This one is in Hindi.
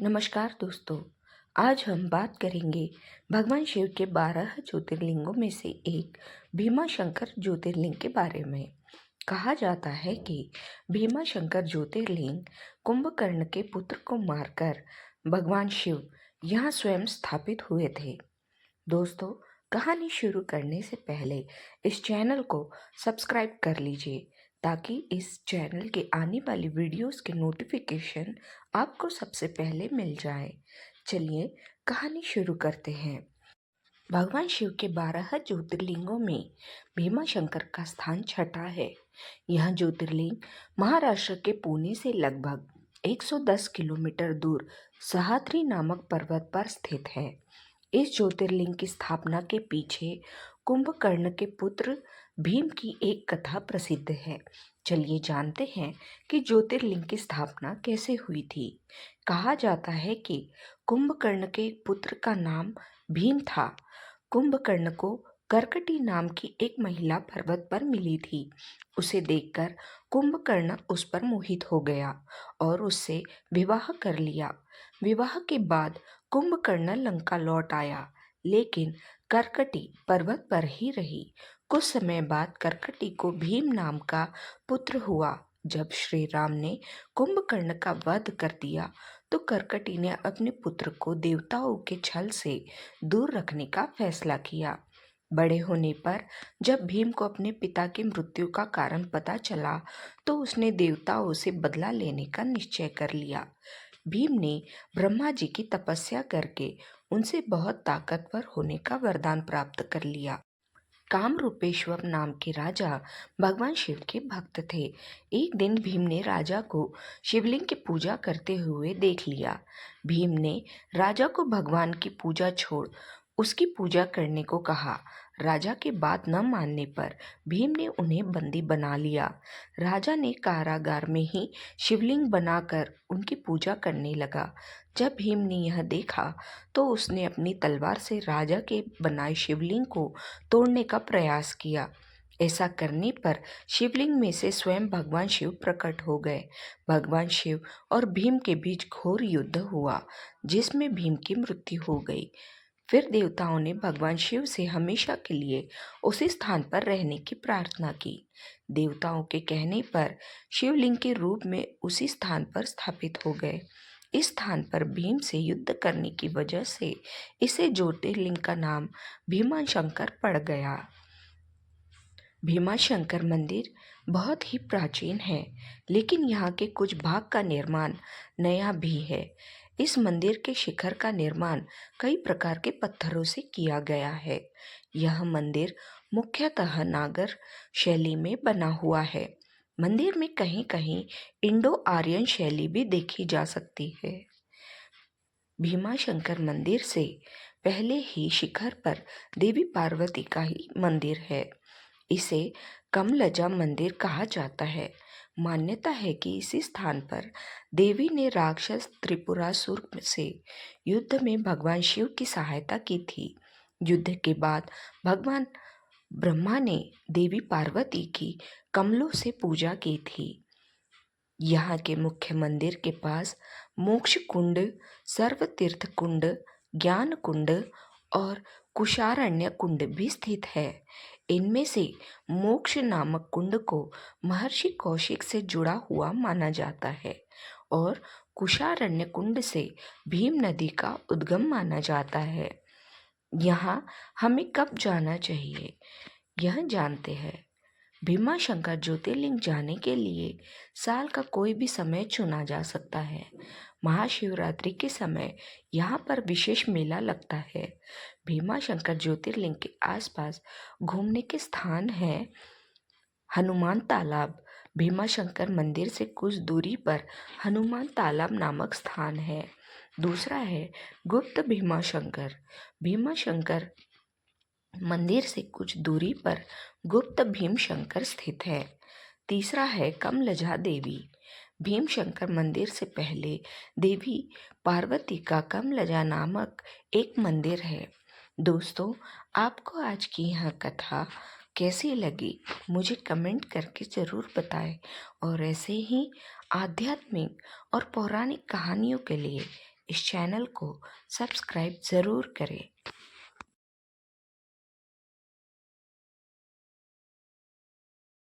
नमस्कार दोस्तों। आज हम बात करेंगे भगवान शिव के 12 ज्योतिर्लिंगों में से एक भीमाशंकर ज्योतिर्लिंग के बारे में। कहा जाता है कि भीमाशंकर ज्योतिर्लिंग कुंभकर्ण के पुत्र को मारकर भगवान शिव यहाँ स्वयं स्थापित हुए थे। दोस्तों, कहानी शुरू करने से पहले इस चैनल को सब्सक्राइब कर लीजिए ताकि इस चैनल के आने वाली वीडियोस के नोटिफिकेशन आपको सबसे पहले मिल जाए। चलिए कहानी शुरू करते हैं। भगवान शिव के 12 ज्योतिर्लिंगों में भीमाशंकर का स्थान छठा है। यह ज्योतिर्लिंग महाराष्ट्र के पुणे से लगभग 110 किलोमीटर दूर सह्याद्री नामक पर्वत पर स्थित है। इस ज्योतिर्लिंग की स्थापना के पीछे कुंभकर्ण के पुत्र भीम की एक कथा प्रसिद्ध है। चलिए जानते हैं कि ज्योतिर्लिंग की स्थापना कैसे हुई थी। कहा जाता है कि कुंभकर्ण के पुत्र का नाम भीम था। कुंभकर्ण को कर्कटी नाम की एक महिला पर्वत पर मिली थी। उसे देखकर कुंभकर्ण उस पर मोहित हो गया और उससे विवाह कर लिया। विवाह के बाद कुंभकर्ण लंका लौट आया, लेकिन कर्कटी पर्वत पर ही रही। कुछ समय बाद कर्कटी को भीम नाम का पुत्र हुआ। जब श्री राम ने कुंभकर्ण का वध कर दिया तो कर्कटी ने अपने पुत्र को देवताओं के छल से दूर रखने का फैसला किया। बड़े होने पर जब भीम को अपने पिता की मृत्यु का कारण पता चला तो उसने देवताओं से बदला लेने का निश्चय कर लिया। भीम ने ब्रह्मा जी की तपस्या करके उनसे बहुत ताकतवर होने का वरदान प्राप्त कर लिया। कामरूपेश्वर नाम के राजा भगवान शिव के भक्त थे। एक दिन भीम ने राजा को शिवलिंग की पूजा करते हुए देख लिया। भीम ने राजा को भगवान की पूजा छोड़ उसकी पूजा करने को कहा। राजा की बात न मानने पर भीम ने उन्हें बंदी बना लिया। राजा ने कारागार में ही शिवलिंग बनाकर उनकी पूजा करने लगा। जब भीम ने यह देखा तो उसने अपनी तलवार से राजा के बनाए शिवलिंग को तोड़ने का प्रयास किया। ऐसा करने पर शिवलिंग में से स्वयं भगवान शिव प्रकट हो गए। भगवान शिव और भीम के बीच घोर युद्ध हुआ, जिसमें भीम की मृत्यु हो गई। फिर देवताओं ने भगवान शिव से हमेशा के लिए उसी स्थान पर रहने की प्रार्थना की। देवताओं के कहने पर शिवलिंग के रूप में उसी स्थान पर स्थापित हो गए। इस स्थान पर भीम से युद्ध करने की वजह से इसे ज्योतिर्लिंग का नाम भीमाशंकर पड़ गया। भीमाशंकर मंदिर बहुत ही प्राचीन है, लेकिन यहाँ के कुछ भाग का निर्माण नया भी है। इस मंदिर के शिखर का निर्माण कई प्रकार के पत्थरों से किया गया है। यह मंदिर मुख्यतः नागर शैली में बना हुआ है। मंदिर में कहीं कहीं इंडो आर्यन शैली भी देखी जा सकती है। भीमाशंकर मंदिर से पहले ही शिखर पर देवी पार्वती का ही मंदिर है। इसे कमलजा मंदिर कहा जाता है। मान्यता है कि इसी स्थान पर देवी ने राक्षस त्रिपुरासुर से युद्ध में भगवान शिव की सहायता की थी। युद्ध के बाद भगवान ब्रह्मा ने देवी पार्वती की कमलों से पूजा की थी। यहाँ के मुख्य मंदिर के पास मोक्ष कुंड, सर्वतीर्थ कुंड, ज्ञान कुंड और कुशारण्य कुंड भी स्थित है। इनमें से मोक्ष नामक कुंड को महर्षि कौशिक से जुड़ा हुआ माना जाता है और कुशारण्य कुंड से भीम नदी का उद्गम माना जाता है। यहाँ हमें कब जाना चाहिए, यह जानते हैं। भीमाशंकर ज्योतिर्लिंग जाने के लिए साल का कोई भी समय चुना जा सकता है। महाशिवरात्रि के समय यहाँ पर विशेष मेला लगता है। भीमाशंकर ज्योतिर्लिंग के आसपास घूमने के स्थान हैं हनुमान तालाब। भीमाशंकर मंदिर से कुछ दूरी पर हनुमान तालाब नामक स्थान है। दूसरा है गुप्त भीमाशंकर। भीमाशंकर मंदिर से कुछ दूरी पर गुप्त भीमशंकर स्थित है। तीसरा है कमलजा देवी। भीमशंकर मंदिर से पहले देवी पार्वती का कमलजा नामक एक मंदिर है। दोस्तों, आपको आज की यह कथा कैसी लगी मुझे कमेंट करके ज़रूर बताएं और ऐसे ही आध्यात्मिक और पौराणिक कहानियों के लिए इस चैनल को सब्सक्राइब ज़रूर करें।